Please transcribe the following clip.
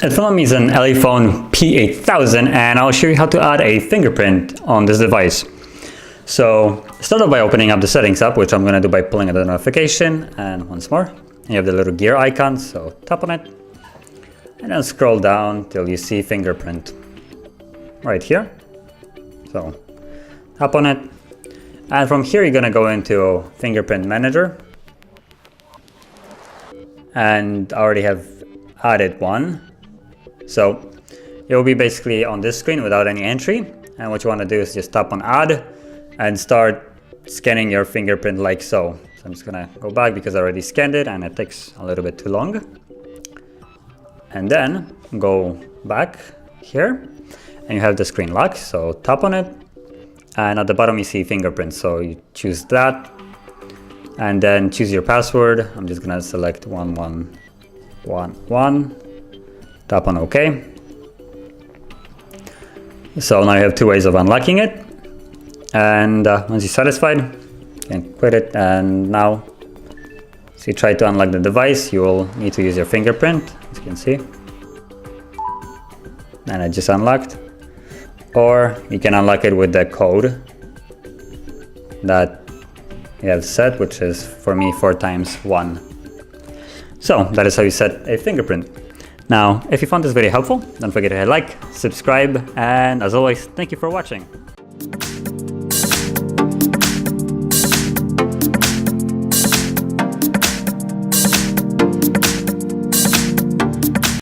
At Fingerprint is an Elephone P8000, and I'll show you how to add a fingerprint on this device. So start off by opening up the settings app, which I'm going to do by pulling out the notification, and once more you have the little gear icon, so tap on it and then scroll down till you see fingerprint right here. So tap on it, and from here you're going to go into fingerprint manager, and I already have added one. So it will be basically on this screen without any entry, and what you want to do is just tap on add and start scanning your fingerprint like so. So I'm just gonna go back because I already scanned it and it takes a little bit too long. And then go back here and you have the screen lock, so tap on it, and at the bottom you see fingerprint, so you choose that and then choose your password. I'm just gonna select 1111, tap on OK. So now you have two ways of unlocking it, and once you're satisfied you can quit it. And now if you try to unlock the device, you will need to use your fingerprint, as you can see, and it just unlocked. Or you can unlock it with the code that you have set, which is for me 4x1. So that is how you set a fingerprint. Now, if you found this video helpful, don't forget to hit like, subscribe, and as always, thank you for watching.